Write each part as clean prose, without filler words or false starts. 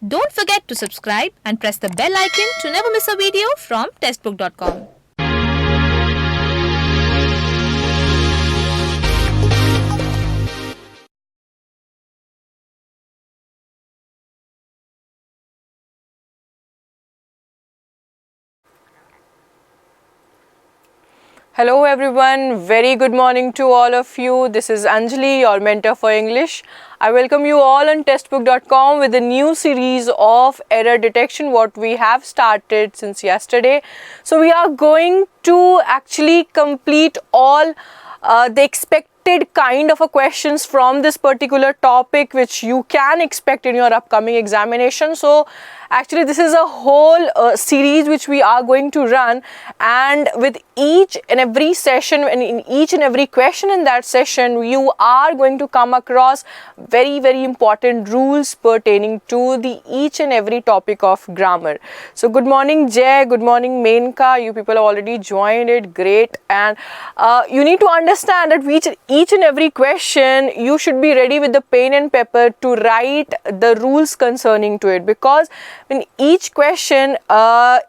Don't forget to subscribe and press the bell icon to never miss a video from testbook.com. Hello everyone, very good morning to all of you. This is Anjali, your mentor for English. I welcome you all on testbook.com with a new series of error detection what we have started since yesterday. So we are going to actually complete all the expected kind of a questions from this particular topic which you can expect in your upcoming examination. So actually this is a whole series which we are going to run, and with each and every session and in each and every question in that session you are going to come across very important rules pertaining to the each and every topic of grammar. So good morning Jay, good morning Menka, you people have already joined it, great. And you need to understand that each and every question you should be ready with the pen and paper to write the rules concerning to it, because in each question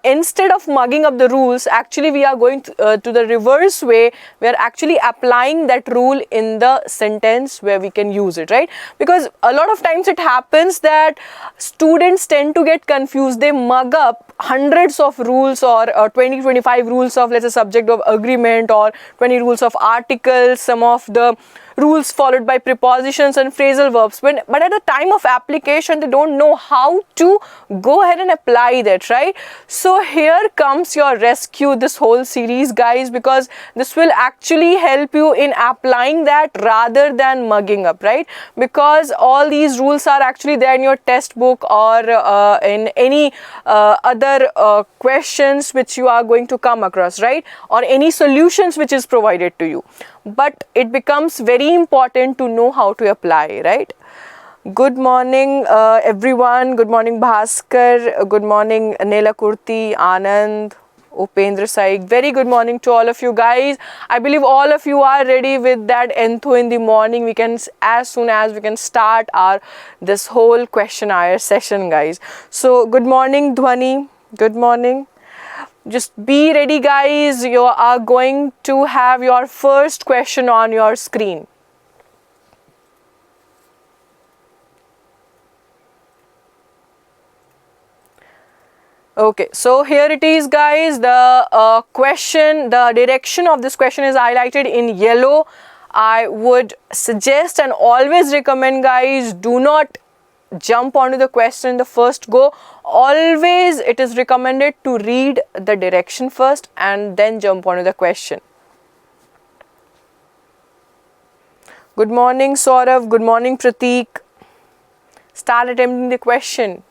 instead of mugging up the rules, actually we are going to the reverse way. We are actually applying that rule in the sentence where we can use it, right? Because a lot of times it happens that students tend to get confused. They mug up hundreds of rules or 20-25 rules of, let's say, subject of agreement, or 20 rules of articles, some of the rules followed by prepositions and phrasal verbs, but at the time of application they don't know how to go ahead and apply that, right? So here comes your rescue, this whole series, guys, because this will actually help you in applying that rather than mugging up, right? Because all these rules are actually there in your test book or in any other questions which you are going to come across, right? Or any solutions which is provided to you. But it becomes very important to know how to apply, right? Good morning everyone. Good morning Bhaskar. Good morning Nela Kurti, Anand, Upendra Saik. Very good morning to all of you guys. I believe all of you are ready with that enthu in the morning. We can, as soon as we can start our this whole questionnaire session, guys. So good morning Dhwani. Good morning. Just be ready, guys. You are going to have your first question on your screen. Okay, so here it is, guys. The question, the direction of this question is highlighted in yellow. I would suggest and always recommend, guys, do not jump onto the question in the first go. Always it is recommended to read the direction first and then jump onto the question. Good morning Saurav, good morning Prateek. Start attempting the question.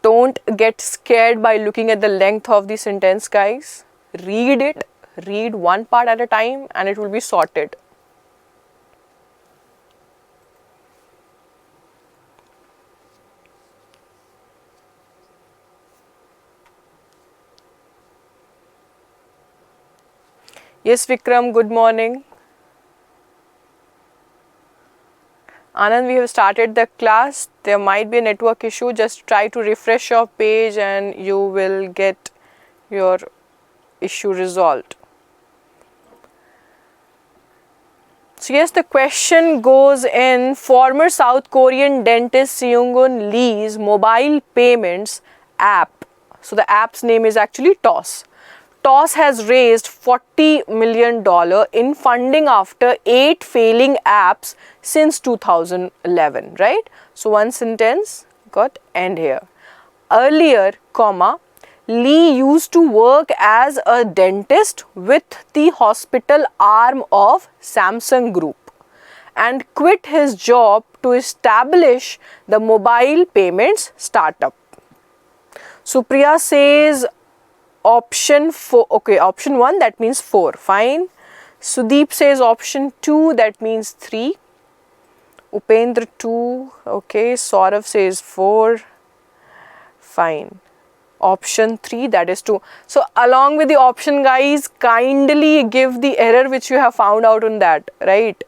Don't get scared by looking at the length of the sentence, guys. Read it, read one part at a time and it will be sorted. Yes Vikram, good morning. Anand, we have started the class. There might be a network issue. Just try to refresh your page and you will get your issue resolved. So yes, the question goes in: former South Korean dentist Seung-gun Lee's mobile payments app. So the app's name is actually TOS. TOS has raised $40 million in funding after 8 failing apps since 2011, right? So one sentence got end here. Earlier, Lee used to work as a dentist with the hospital arm of Samsung Group and quit his job to establish the mobile payments startup. Supriya says option 4, okay, option 1, that means 4, fine. Sudeep says option 2, that means 3. Upendra 2, okay. Saurav says 4, fine. Option 3, that is 2. So along with the option, guys, kindly give the error which you have found out on that, right?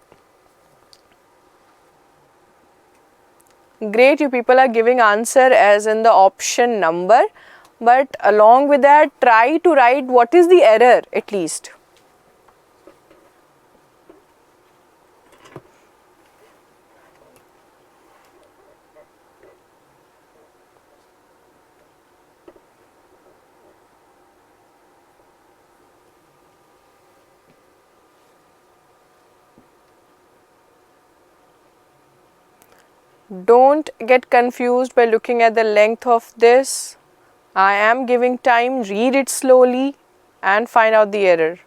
Great, you people are giving answer as in the option number, but along with that, try to write what is the error at least. Don't get confused by looking at the length of this. I am giving time, read it slowly and find out the error.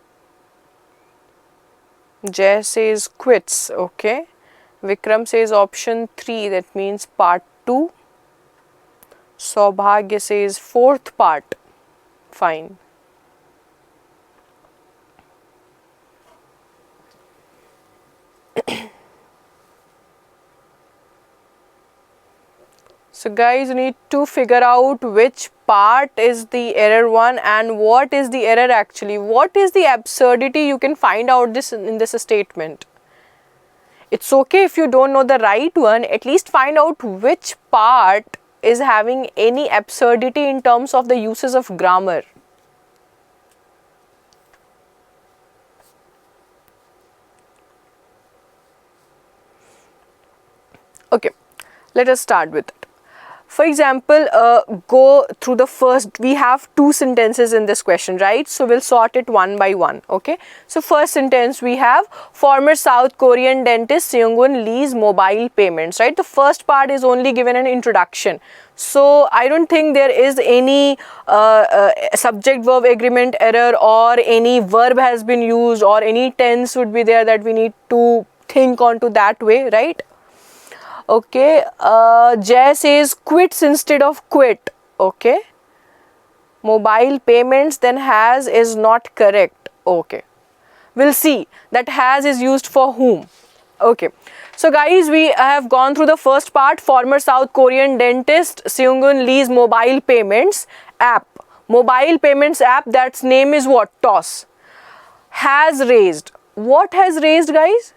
Jay says quits, okay. Vikram says option 3, that means part 2. Saubhagya says 4th part, fine. So guys, you need to figure out which part is the error one and what is the error actually. What is the absurdity? You can find out this in this statement. It's okay if you don't know the right one, at least find out which part is having any absurdity in terms of the uses of grammar. Okay, let us start with it. For example, go through the first, we have 2 sentences in this question, right? So we'll sort it one by one, okay? So first sentence we have, former South Korean dentist Seung-gun Lee's mobile payments, right? The first part is only given an introduction. So I don't think there is any subject verb agreement error or any verb has been used or any tense would be there that we need to think onto that way, right? Okay, Jay says quits instead of quit, okay. Mobile payments, then has is not correct, okay. We'll see that has is used for whom, okay. So guys, we have gone through the first part, former South Korean dentist Seung-gun Lee's mobile payments app. Mobile payments app, that's name is what? TOS. Has raised. What has raised, guys?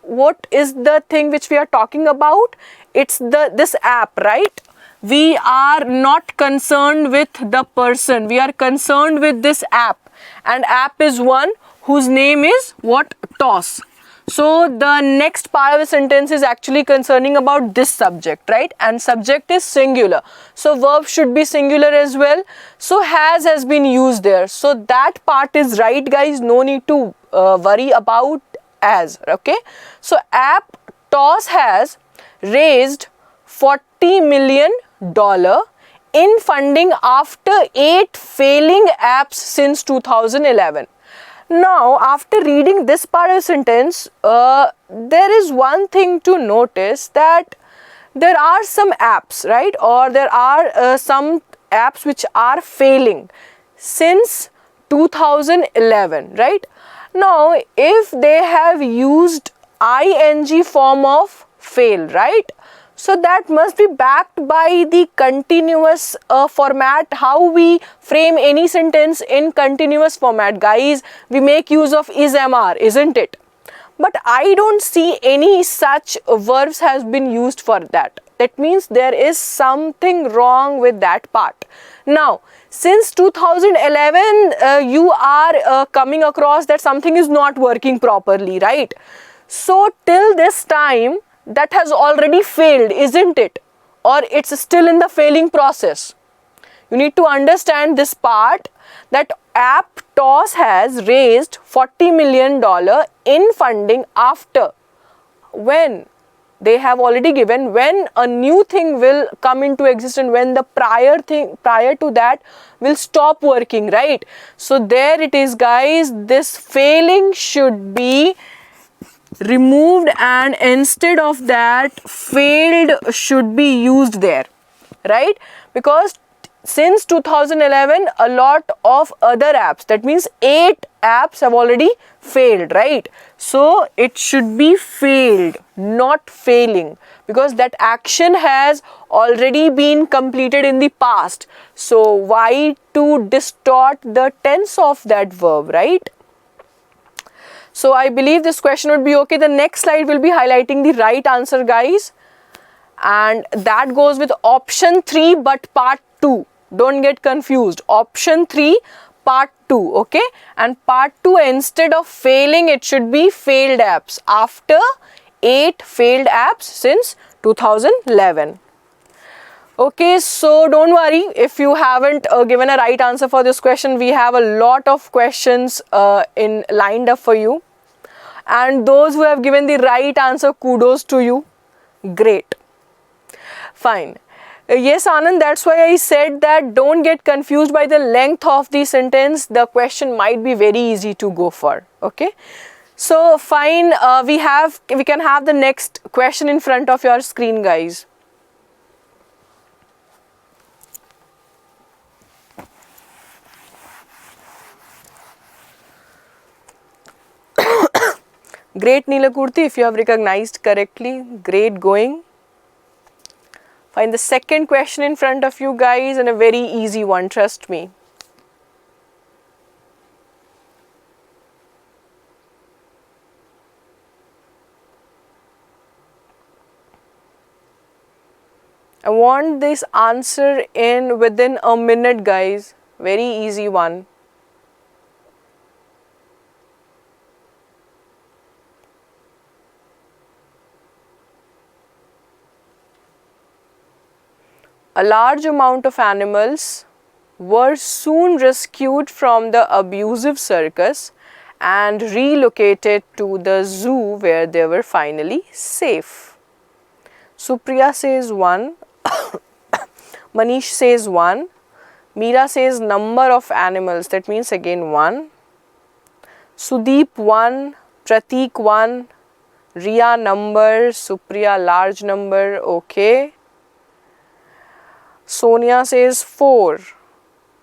What is the thing which we are talking about? It's this app, right? We are not concerned with the person, we are concerned with this app, and app is one whose name is what? TOS. So the next part of the sentence is actually concerning about this subject, right? And subject is singular, so verb should be singular as well. So has been used there, so that part is right, guys. No need to worry about as, okay. So app TOS has raised $40 million in funding after 8 failing apps since 2011. Now after reading this part of the sentence, there is one thing to notice, that there are some apps, right, or there are some apps which are failing since 2011, right? Now, if they have used ing form of fail, right? So that must be backed by the continuous format. How we frame any sentence in continuous format, guys? We make use of is MR, isn't it? But I don't see any such verbs has been used for that. That means there is something wrong with that part. Now, since 2011, you are coming across that something is not working properly, right? So till this time, that has already failed, isn't it? Or it's still in the failing process. You need to understand this part, that app TOS has raised $40 million in funding after, when they have already given, when a new thing will come into existence, when the prior to that will stop working, right? So there it is, guys. This failing should be removed and instead of that failed should be used there, right? Because since 2011 a lot of other apps, that means 8 apps have already failed, right? So it should be failed, not failing, because that action has already been completed in the past. So why to distort the tense of that verb, right? So I believe this question would be okay. The next slide will be highlighting the right answer, guys, and that goes with option 3 but part 2. Don't get confused. Option 3 part 2, okay? And part 2, instead of failing, it should be failed apps, after 8 failed apps since 2011. Okay, so don't worry if you haven't given a right answer for this question. We have a lot of questions in lined up for you, and those who have given the right answer, kudos to you. Great. Fine. Yes, Anand, that's why I said that don't get confused by the length of the sentence. The question might be very easy to go for. Okay. So fine, we can have the next question in front of your screen, guys. Great, Neelakurti, if you have recognized correctly. Great going. Find the second question in front of you, guys, and a very easy one, trust me. I want this answer in within a minute, guys. Very easy one. A large amount of animals were soon rescued from the abusive circus and relocated to the zoo where they were finally safe. Supriya says 1, Manish says 1, Meera says number of animals, that means again 1, Sudeep 1, Pratik 1, Riya number, Supriya large number, okay. Sonia says 4,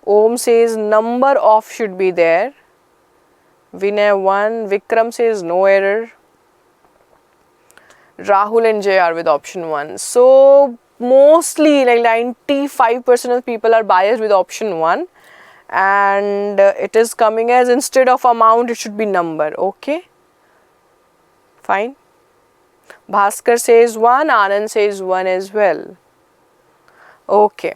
Om says number of should be there, Vinay 1, Vikram says no error, Rahul and Jay are with option 1. So mostly like 95% of people are biased with option 1, and it is coming as instead of amount it should be number, okay. Fine. Bhaskar says 1, Anand says 1 as well. Okay.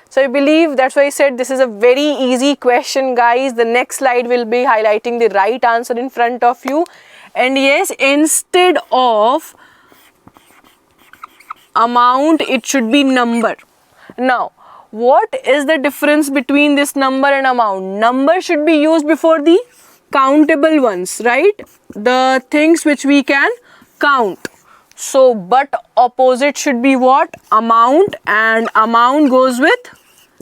So I believe that's why I said this is a very easy question, guys. The next slide will be highlighting the right answer in front of you. And yes, instead of amount, it should be number. Now, what is the difference between this number and amount? Number should be used before the countable ones, right? The things which we can count. So, but opposite should be what? Amount, and amount goes with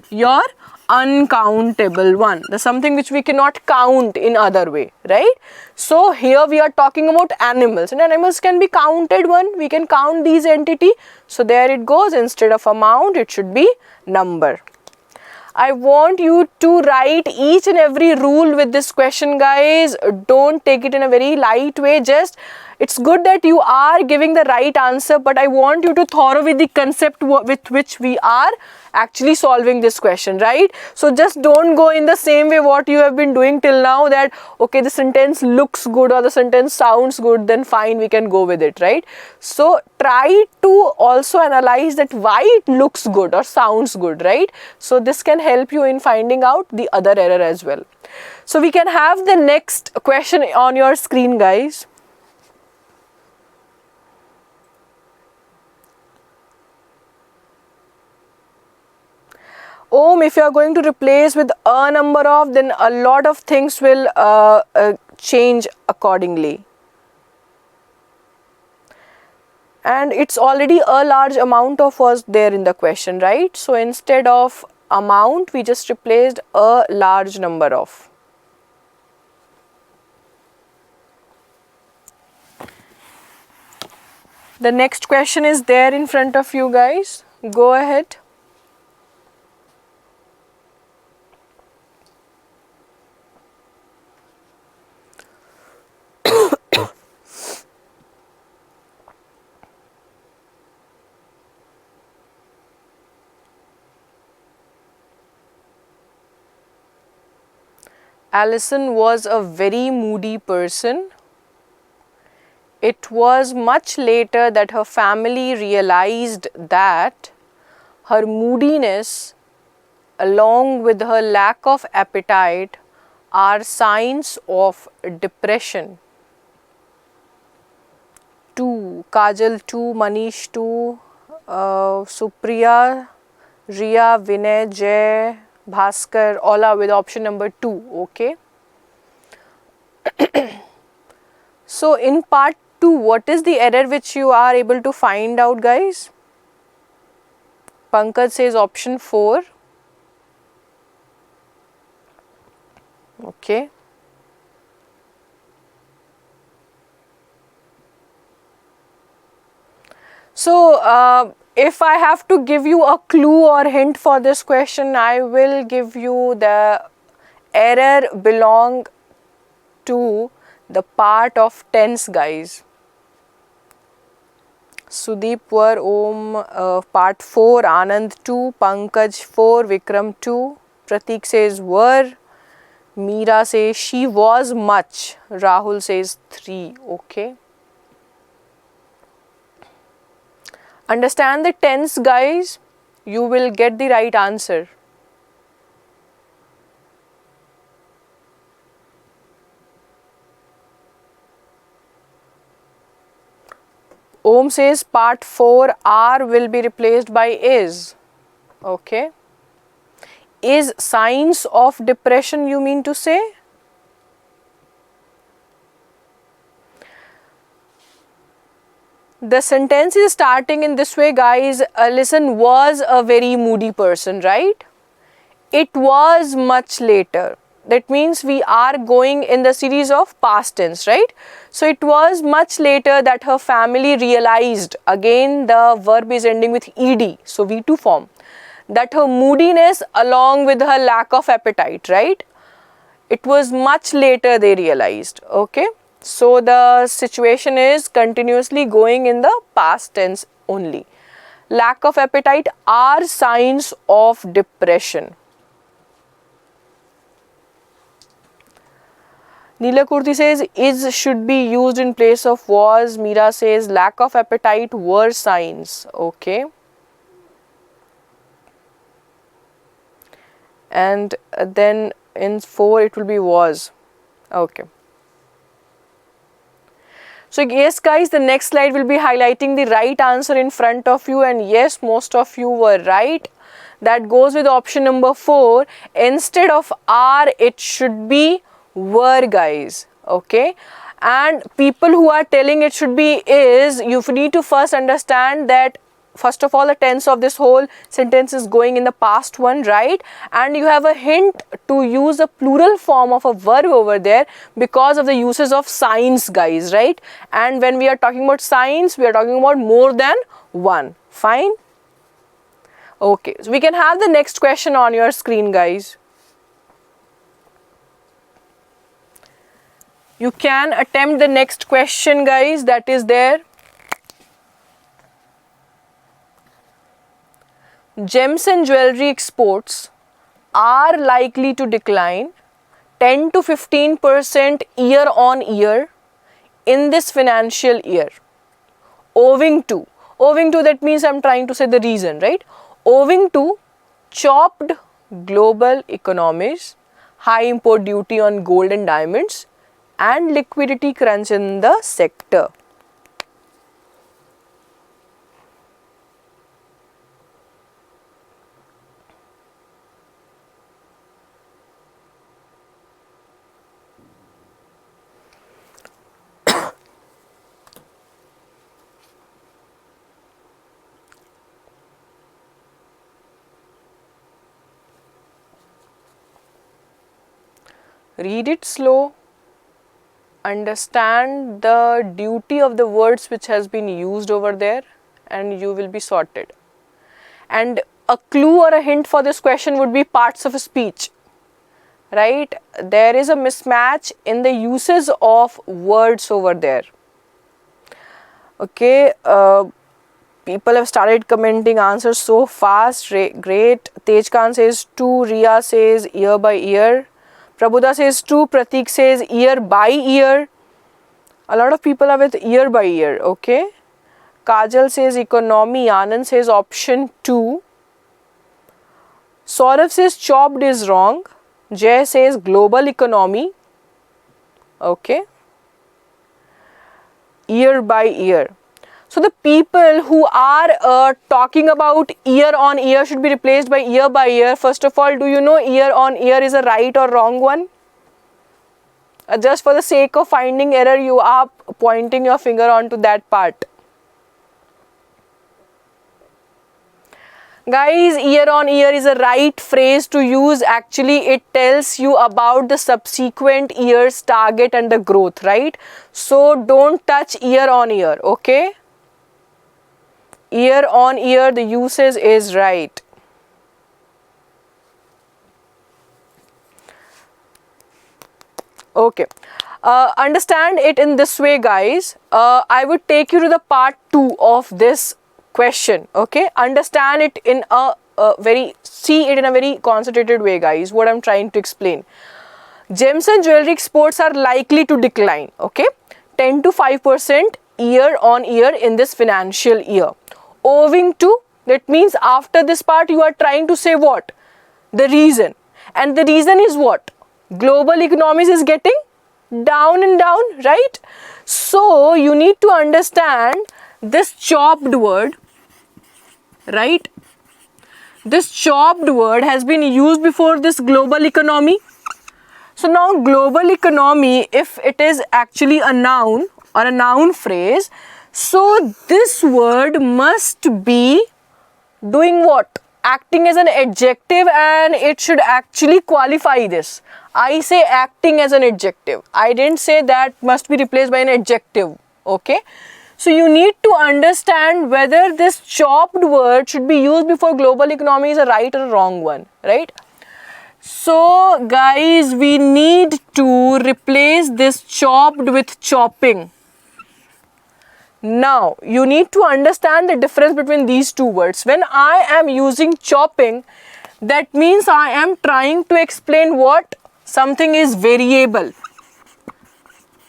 your uncountable one. That's something which we cannot count in other way, right? So, here we are talking about animals, and animals can be counted one. We can count these entity. So, there it goes. Instead of amount, it should be number. I want you to write each and every rule with this question, guys. Don't take it in a very light way. Just it's good that you are giving the right answer, but I want you to thorough with the concept with which we are actually solving this question, right? So just don't go in the same way what you have been doing till now, that okay, the sentence looks good or the sentence sounds good, then fine, we can go with it, right? So try to also analyze that why it looks good or sounds good, right? So this can help you in finding out the other error as well. So we can have the next question on your screen, guys. If you are going to replace with a number of, then a lot of things will change accordingly. And it's already a large amount of was there in the question, right? So instead of amount, we just replaced a large number of. The next question is there in front of you, guys. Go ahead. Alison was a very moody person. It was much later that her family realized that her moodiness, along with her lack of appetite, are signs of depression. 2. Kajal 2, Manish 2, Supriya, Riya, Vinay, Jay, Bhaskar, all are with option number 2. Okay. So in part 2, what is the error which you are able to find out, guys? Pankaj says option 4. Okay. So if I have to give you a clue or hint for this question, I will give you the error belong to the part of tense, guys. Sudeep were Om part 4, Anand 2, Pankaj 4, Vikram 2, Pratik says were, Meera says she was much, Rahul says 3. Okay. Understand the tense, guys, you will get the right answer. Om says part 4, are will be replaced by is. Okay. Is signs of depression, you mean to say? The sentence is starting in this way, guys. Alison was a very moody person, right? It was much later. That means we are going in the series of past tense, right? So it was much later that her family realized, again the verb is ending with ed, so V2 form, that her moodiness along with her lack of appetite, right? It was much later they realized. Okay. So the situation is continuously going in the past tense only. Lack of appetite are signs of depression. Neela Kurti says is should be used in place of was. Meera says lack of appetite were signs. Okay. And then in 4 it will be was. Okay. So yes, guys, the next slide will be highlighting the right answer in front of you, and yes, most of you were right. That goes with option number 4. Instead of are, it should be were, guys. Okay. And people who are telling it should be is, you need to first understand that first of all the tense of this whole sentence is going in the past one, right? And you have a hint to use a plural form of a verb over there because of the uses of signs, guys, right? And when we are talking about signs, we are talking about more than one. Fine. Okay, so we can have the next question on your screen, guys. You can attempt the next question, guys, that is there. Gems and jewelry exports are likely to decline 10 to 15% year on year in this financial year. Owing to that means I'm trying to say the reason, right? Owing to chopped global economies, high import duty on gold and diamonds, and liquidity crunch in the sector. Read it slow, understand the duty of the words which has been used over there, and you will be sorted. And a clue or a hint for this question would be parts of a speech, right? There is a mismatch in the uses of words over there. Okay, people have started commenting answers so fast. Great. Tejkan says 2, Riya says year by year. Prabhuda says 2. Pratik says year by year. A lot of people are with year by year. Okay. Kajal says economy. Anand says option 2. Saurav says chopped is wrong. Jay says global economy. Okay. Year by year. So the people who are talking about year on year should be replaced by year. First of all, do you know year on year is a right or wrong one? Just for the sake of finding error, you are pointing your finger onto that part. Guys, year on year is a right phrase to use. Actually, it tells you about the subsequent year's target and the growth, right? So don't touch year on year, okay? Year on year, the usage is right. Okay. Understand it in this way, guys. I would take you to the part 2 of this question. Okay. Understand it in see it in a very concentrated way, guys. What I'm trying to explain. Gems and jewelry exports are likely to decline. Okay. 10 to 5% year on year in this financial year. Owing to, that means after this part you are trying to say what? The reason. And the reason is what? Global economies is getting down and down, right? So you need to understand this chopped word, right? This chopped word has been used before this global economy. So now global economy, if it is actually a noun or a noun phrase, so this word must be doing what? Acting as an adjective, and it should actually qualify this. I say acting as an adjective. I didn't say that must be replaced by an adjective. Okay. So you need to understand whether this chopped word should be used before global economy is a right or a wrong one, right? So guys, we need to replace this chopped with chopping. Now, you need to understand the difference between these two words. When I am using chopping, that means I am trying to explain what? Something is variable,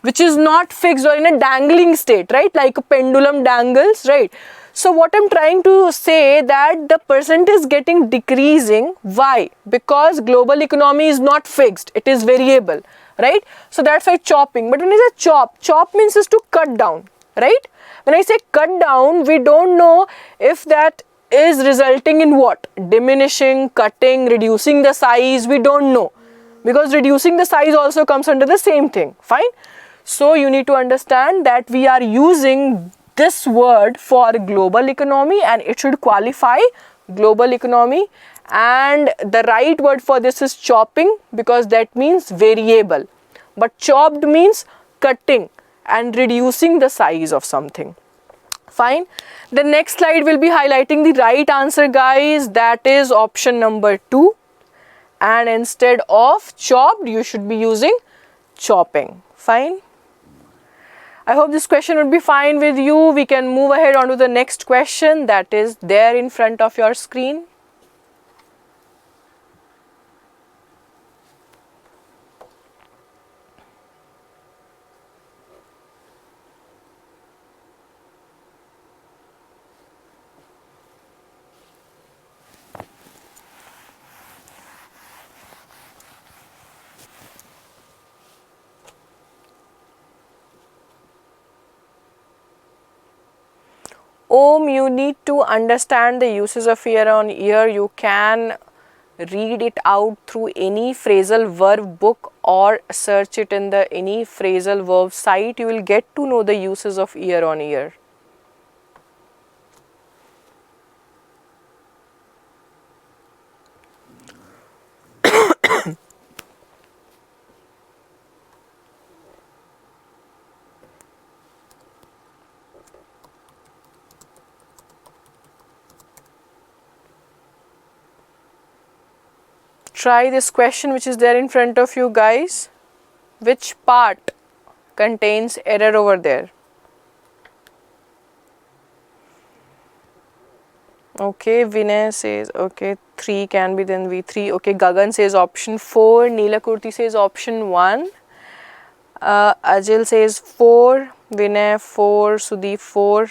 which is not fixed or in a dangling state, right? Like a pendulum dangles, right? So what I'm trying to say that the percent is getting decreasing. Why? Because global economy is not fixed. It is variable, right? So that's why chopping. But when I say chop means is to cut down, right? When I say cut down, we don't know if that is resulting in what? Diminishing, cutting, reducing the size. We don't know, because reducing the size also comes under the same thing. Fine. So you need to understand that we are using this word for global economy and it should qualify global economy, and the right word for this is chopping because that means variable, but chopped means cutting and reducing the size of something. Fine. The next slide will be highlighting the right answer, guys. That is option number 2, and instead of chopped you should be using chopping. Fine. I hope this question would be fine with you. We can move ahead on to the next question that is there in front of your screen. Om, you need to understand the uses of year on year. You can read it out through any phrasal verb book or search it in the any phrasal verb site. You will get to know the uses of year on year. Try this question which is there in front of you, guys. Which part contains error over there? Okay, Vinay says, okay, 3 can be then V3. Okay, Gagan says option 4. Neela Kurti says option 1. Ajil says 4. Vinay 4. Sudeep 4.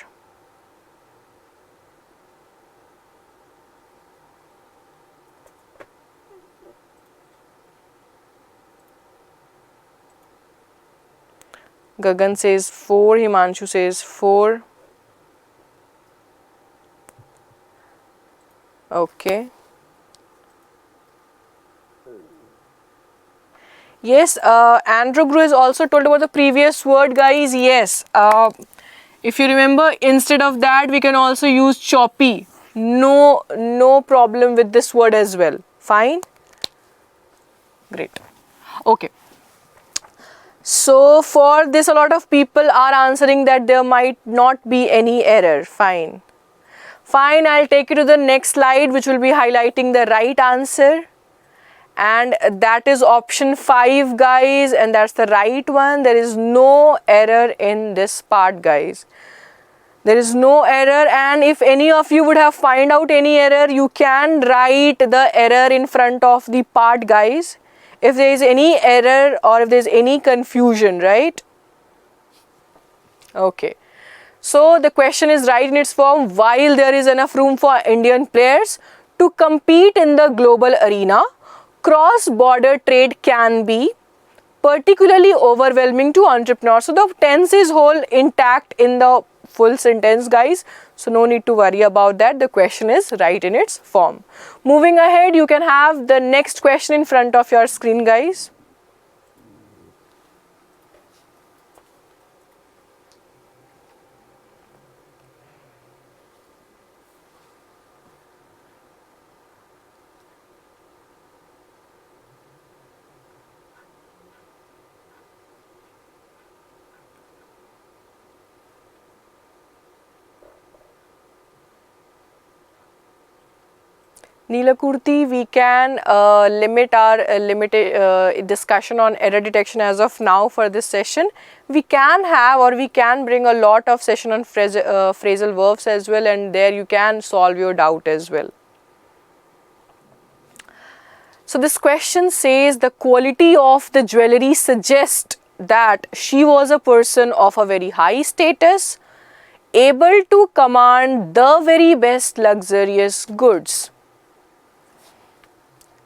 Gagan says 4. Himanshu says 4. Okay. Yes, Andrew Gru is also told about the previous word, guys. Yes. If you remember, instead of that, we can also use choppy. No problem with this word as well. Fine. Great. Okay. So for this, a lot of people are answering that there might not be any error. Fine. Fine, I'll take you to the next slide, which will be highlighting the right answer. And that is option 5, guys, and that's the right one. There is no error in this part, guys. There is no error, and if any of you would have find out any error, you can write the error in front of the part, guys. If there is any error or if there is any confusion, right? Okay. So the question is right in its form. While there is enough room for Indian players to compete in the global arena, cross-border trade can be particularly overwhelming to entrepreneurs. So the tense is whole intact in the full sentence, guys. So no need to worry about that. The question is right in its form. Moving ahead, you can have the next question in front of your screen, guys. Neela Kurti, we can limit our discussion on error detection as of now for this session. We can have or we can bring a lot of session on phrasal verbs as well, and there you can solve your doubt as well. So this question says the quality of the jewellery suggests that she was a person of a very high status, able to command the very best luxurious goods.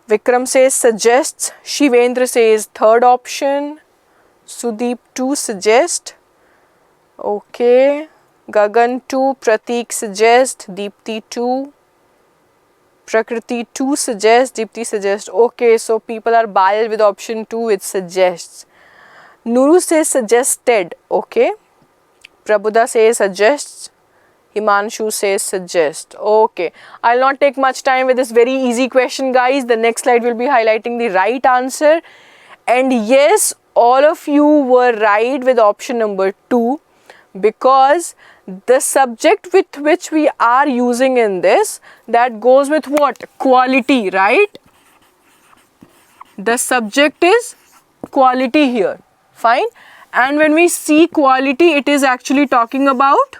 Vikram says suggests, Shivendra says third option, Sudeep 2 suggest, okay, Gagan 2, Pratik suggest, Deepti 2, Prakriti 2 suggests, Deepti suggests, okay, so people are biased with option 2, it suggests. Nuru says suggested, okay, Prabhuda says suggests, Himanshu says suggest. Okay, I'll not take much time with this very easy question, guys. The next slide will be highlighting the right answer. And yes, all of you were right with option number 2, because the subject with which we are using in this, that goes with what? Quality, right? The subject is quality here. Fine. And when we see quality, it is actually talking about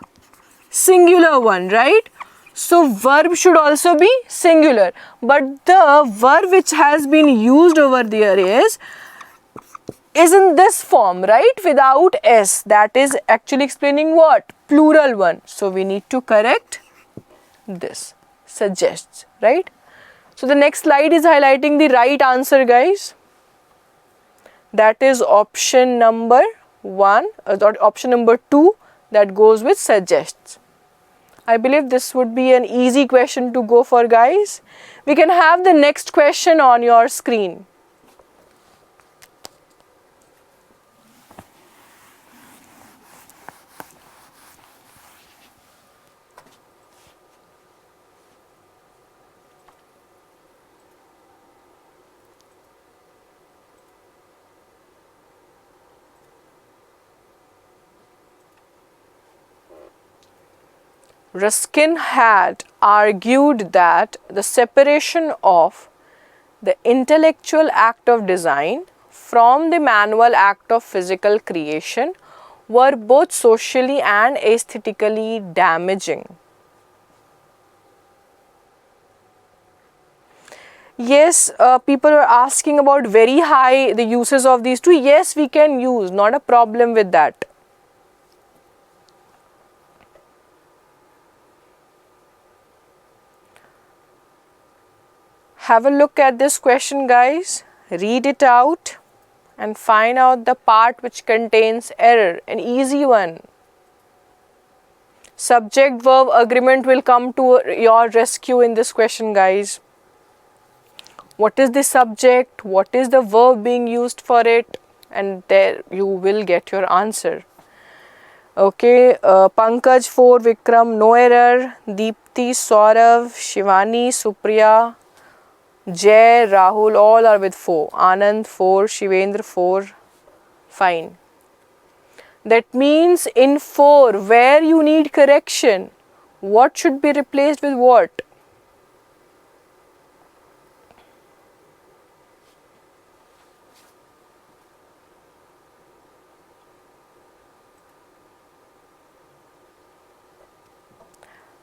singular one, right? So verb should also be singular, but the verb which has been used over there is in this form, right, without s. That is actually explaining what? Plural one. So we need to correct this, suggests, right? So the next slide is highlighting the right answer, guys. That is option number 1 or option number 2, that goes with suggests. I believe this would be an easy question to go for, guys. We can have the next question on your screen. Ruskin had argued that the separation of the intellectual act of design from the manual act of physical creation were both socially and aesthetically damaging. Yes, people are asking about very high the uses of these two. Yes, we can use, not a problem with that. Have a look at this question, guys. Read it out and find out the part which contains error. An easy one. Subject verb agreement will come to your rescue in this question, guys. What is the subject? What is the verb being used for it? And there you will get your answer. Okay, Pankaj 4, Vikram no error, Deepti, Saurav, Shivani, Supriya, Jay, Rahul, all are with 4. Anand 4, Shivendra 4. Fine. That means in 4, where you need correction, what should be replaced with what?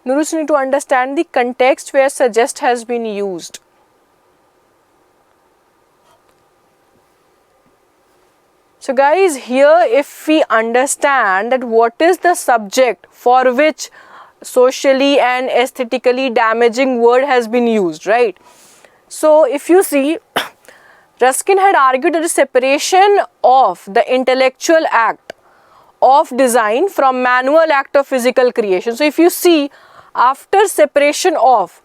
Nurus, you need to understand the context where suggest has been used. So guys, here if we understand that what is the subject for which socially and aesthetically damaging word has been used, right? So if you see, Ruskin had argued that the separation of the intellectual act of design from manual act of physical creation. So if you see, after separation of,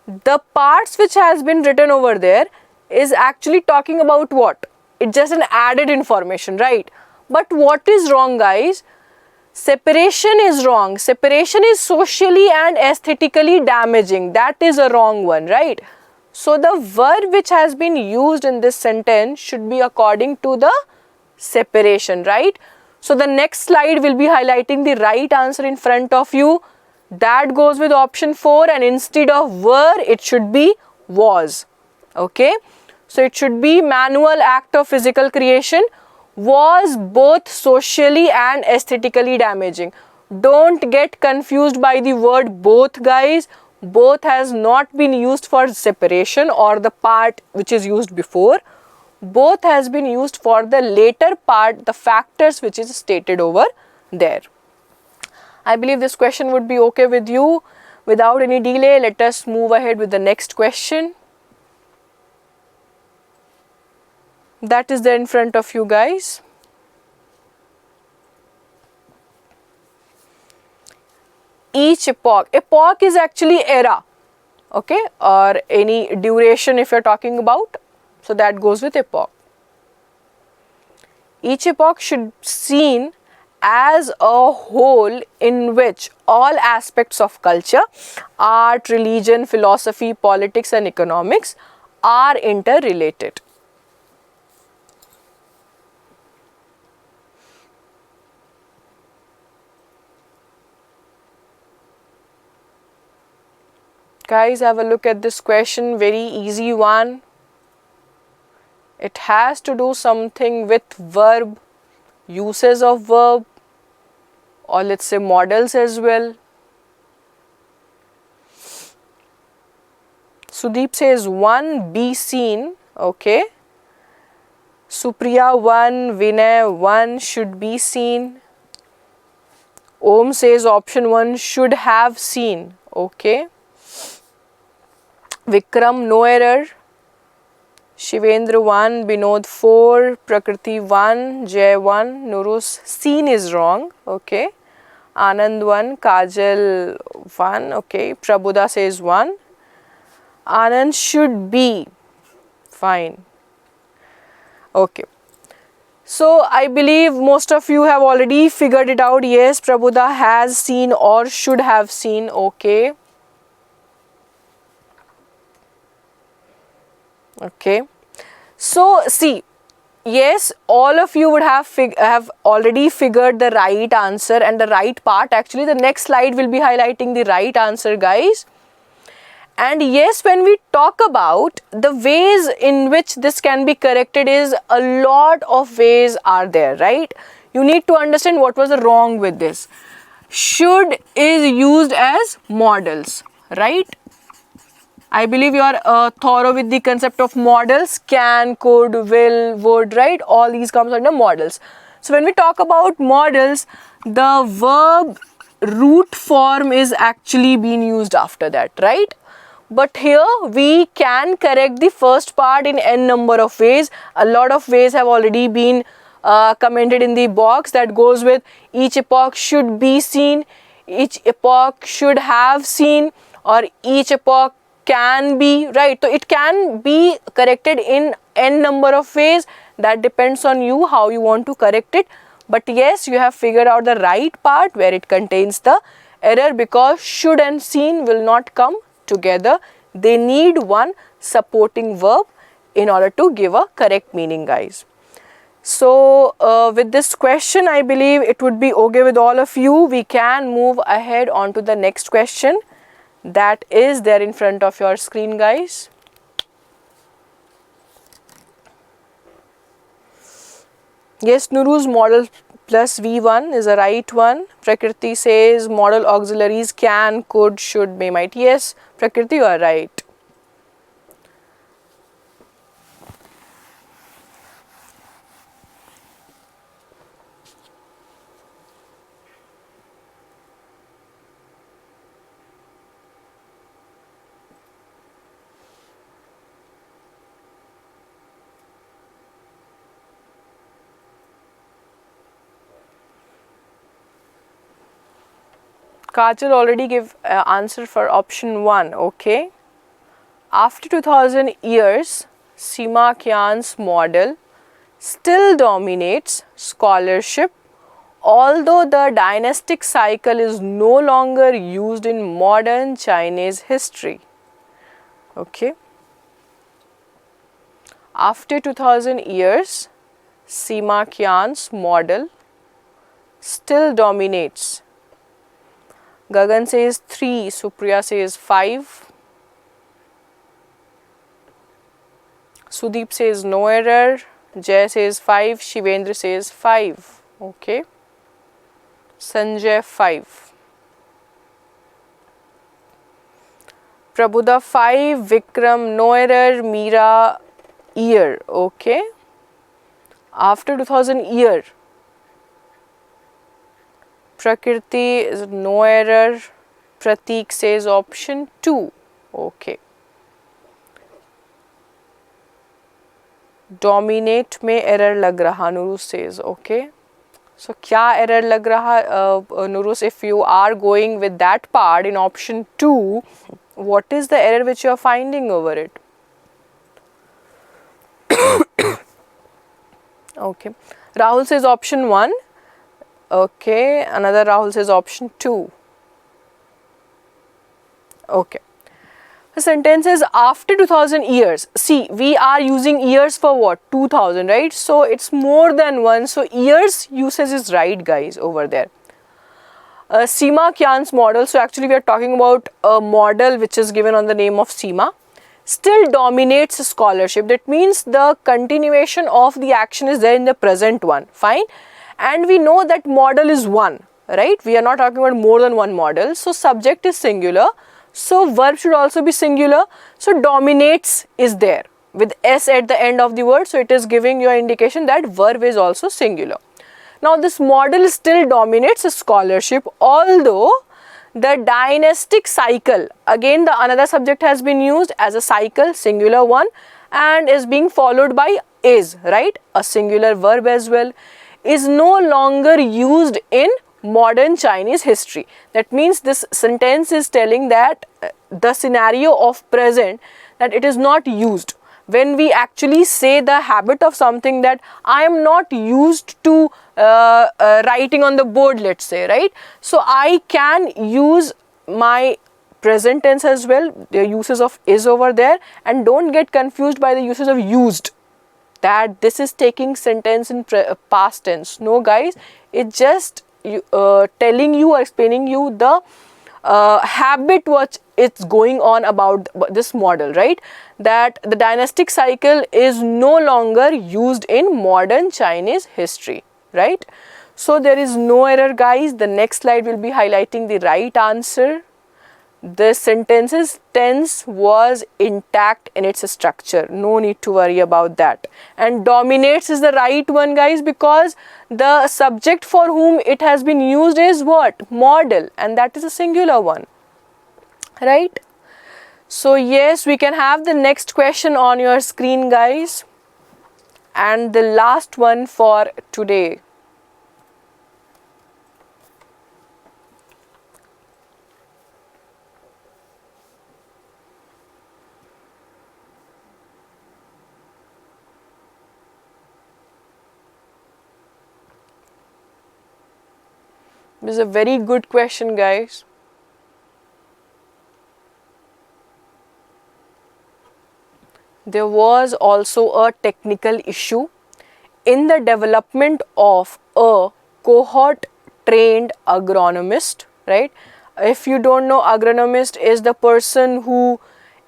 the parts which has been written over there is actually talking about what? It's just an added information, right? But what is wrong, guys? Separation is wrong. Separation is socially and aesthetically damaging. That is a wrong one, right? So the verb which has been used in this sentence should be according to the separation, right? So the next slide will be highlighting the right answer in front of you. That goes with option 4, and instead of were, it should be was. Okay. So it should be manual act of physical creation was both socially and aesthetically damaging. Don't get confused by the word both, guys. Both has not been used for separation or the part which is used before. Both has been used for the later part, the factors which is stated over there. I believe this question would be okay with you. Without any delay, let us move ahead with the next question. That is there in front of you, guys. Each epoch. Epoch is actually era, okay, or any duration if you're talking about. So that goes with epoch. Each epoch should be seen as a whole in which all aspects of culture, art, religion, philosophy, politics and economics are interrelated. Guys, have a look at this question, very easy one. It has to do something with verb, uses of verb, or let's say models as well. Sudeep says 1 be seen, okay. Supriya 1, Vinay 1 should be seen. Om says option 1 should have seen, okay. Vikram no error. Shivendra 1, Binod 4, Prakriti 1, Jay 1, Nurus seen is wrong, okay. Anand 1, Kajal 1, okay. Prabhuda says 1. Anand should be, fine, okay. So I believe most of you have already figured it out. Yes, Prabhuda has seen or should have seen, okay. Okay, so see, yes, all of you would have already figured the right answer and the right part. Actually, the next slide will be highlighting the right answer, guys. And yes, when we talk about the ways in which this can be corrected, is a lot of ways are there, right? You need to understand what was wrong with this. Should is used as models, right? I believe you are thorough with the concept of models. Can, could, will, would, right? All these comes under models. So when we talk about models, the verb root form is actually being used after that, right? But here we can correct the first part in n number of ways. A lot of ways have already been commented in the box that goes with each epoch should be seen, each epoch should have seen, or each epoch can be, right? So it can be corrected in n number of ways. That depends on you how you want to correct it. But yes, you have figured out the right part where it contains the error, because should and seen will not come together. They need one supporting verb in order to give a correct meaning, guys. So with this question, I believe it would be okay with all of you. We can move ahead on to the next question that is there in front of your screen, guys. Yes, Nuru's model plus V1 is a right one. Prakriti says model auxiliaries can, could, should, may, might. Yes, Prakriti, you are right. Kajal already gave answer for option 1, okay. After 2000 years, Seema Kyan's model still dominates scholarship, although the dynastic cycle is no longer used in modern Chinese history, okay. After 2000 years, Seema Kyan's model still dominates. Gagan says 3, Supriya says 5. Sudeep says no error. Jay says 5. Shivendra says 5. Okay. Sanjay 5. Prabhuda 5. Vikram no error. Meera year. Okay. After 2000 year. Prakriti is no error. Pratik says option 2. Okay. Dominate में error लग रहा, Nurus says. Okay. So क्या error लग रहा, Nurus, if you are going with that part in option 2, what is the error which you are finding over it? Okay. Rahul says option 1. Okay, another Rahul says option 2. Okay. The sentence is after 2000 years. See, we are using years for what? 2000, right? So it's more than one. So years usage is right, guys, over there. Seema Kyan's model. So actually we are talking about a model which is given on the name of Seema. Still dominates scholarship. That means the continuation of the action is there in the present one. Fine. And we know that model is one, right? We are not talking about more than one model. So subject is singular. So verb should also be singular. So dominates is there with S at the end of the word. So it is giving you an indication that verb is also singular. Now this model still dominates scholarship, although the dynastic cycle, again the another subject has been used as a cycle, singular one, and is being followed by is, right? A singular verb as well, is no longer used in modern Chinese history. That means this sentence is telling that the scenario of present, that it is not used. When we actually say the habit of something that I am not used to writing on the board, let's say, right? So I can use my present tense as well, the uses of is over there, and don't get confused by the uses of used, that this is taking sentence in past tense. No, guys, it's just telling you or explaining you the habit what it's going on about this model, right? That the dynastic cycle is no longer used in modern Chinese history, right? So there is no error, guys. The next slide will be highlighting the right answer. The sentence's tense was intact in its structure. No need to worry about that. And dominates is the right one, guys, because the subject for whom it has been used is what? Model, and that is a singular one, right? So yes, we can have the next question on your screen, guys. And the last one for today. This is a very good question, guys. There was also a technical issue in the development of a cohort trained agronomist, right? If you don't know, agronomist is the person who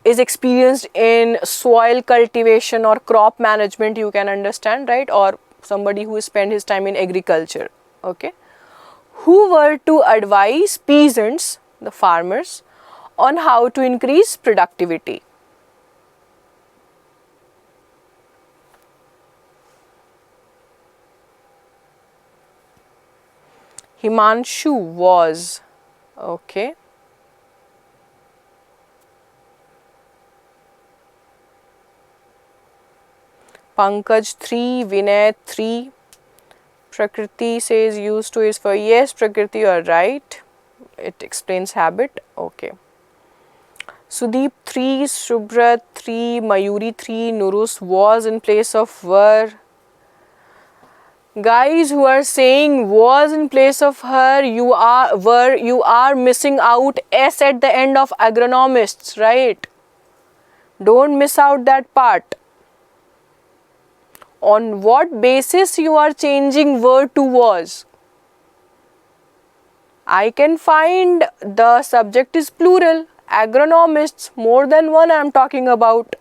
is experienced in soil cultivation or crop management, you can understand, right? Or somebody who spent his time in agriculture, okay? Who were to advise peasants, the farmers, on how to increase productivity. Himanshu was, okay. Pankaj 3, Vinay 3. Prakriti says used to is for, yes, Prakriti, you are right. It explains habit, okay. Sudeep 3, Shubhrat 3, Mayuri 3, Nurus was in place of were. Guys who are saying was in place of her, you are missing out S at the end of agronomists, right? Don't miss out that part. On what basis you are changing were to was? I can find the subject is plural, agronomists, more than one I am talking about.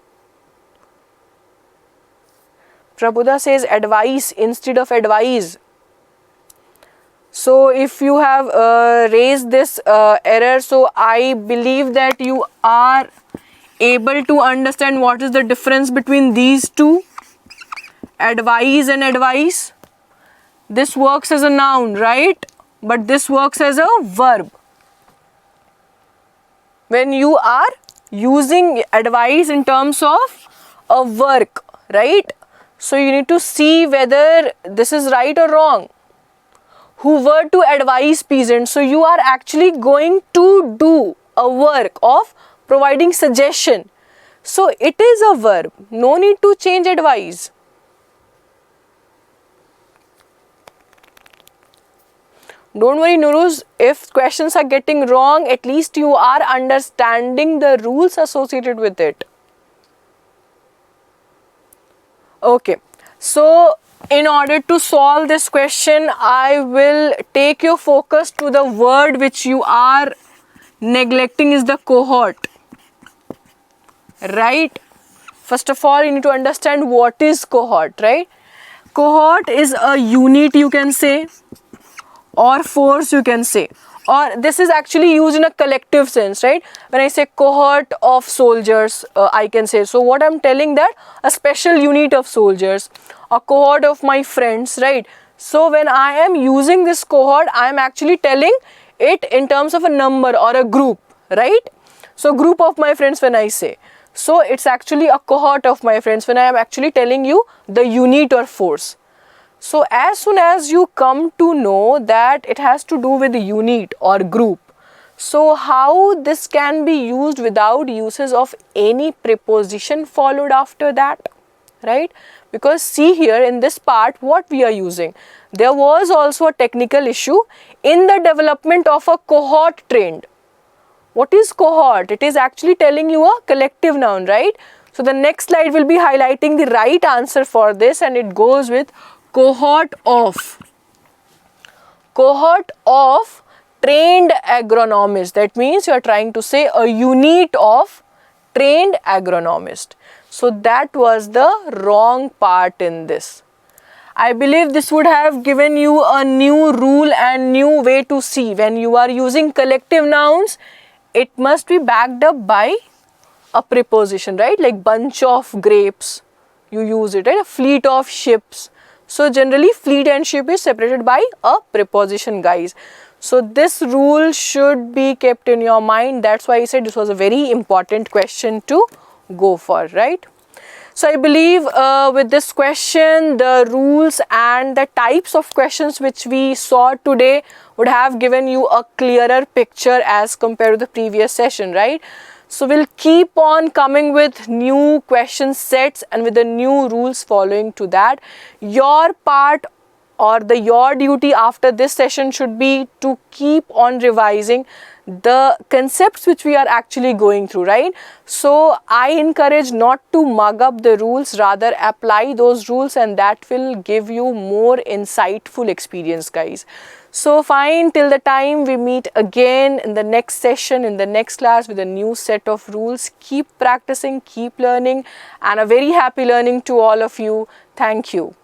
Prabhuda says advice instead of advise. So if you have raised this error, so I believe that you are able to understand what is the difference between these two, advise and advice. This works as a noun, right? But this works as a verb. When you are using advice in terms of a work, right? So you need to see whether this is right or wrong. Who were to advise peasants. So you are actually going to do a work of providing suggestion. So it is a verb. No need to change advise. Don't worry, Nuruz, if questions are getting wrong, at least you are understanding the rules associated with it. Okay, so in order to solve this question, I will take your focus to the word which you are neglecting is the cohort, right? First of all, you need to understand what is cohort, right? Cohort is a unit, you can say, or force, you can say, or this is actually used in a collective sense, right? When I say cohort of soldiers, I can say, so what I'm telling that a special unit of soldiers, a cohort of my friends, right? So when I am using this cohort, I am actually telling it in terms of a number or a group, right? So group of my friends when I say, so it's actually a cohort of my friends when I am actually telling you the unit or force. So as soon as you come to know that it has to do with unit or group, so how this can be used without uses of any preposition followed after that, right? Because see here in this part what we are using. There was also a technical issue in the development of a cohort trained. What is cohort? It is actually telling you a collective noun, right? So the next slide will be highlighting the right answer for this, and it goes with cohort of trained agronomist. That means you are trying to say a unit of trained agronomist. So that was the wrong part in this. I believe this would have given you a new rule and new way to see when you are using collective nouns it must be backed up by a preposition, right? Like bunch of grapes, you use it, right? A fleet of ships. So generally fleet and ship is separated by a preposition, guys. So this rule should be kept in your mind. That's why I said this was a very important question to go for, right? So I believe with this question, the rules and the types of questions which we saw today would have given you a clearer picture as compared to the previous session, right? So we'll keep on coming with new question sets and with the new rules following to that. Your part or your duty after this session should be to keep on revising the concepts which we are actually going through, right? So I encourage not to mug up the rules, rather apply those rules, and that will give you more insightful experience, guys. So fine, till the time we meet again in the next session, in the next class with a new set of rules. Keep practicing, keep learning, and a very happy learning to all of you. Thank you.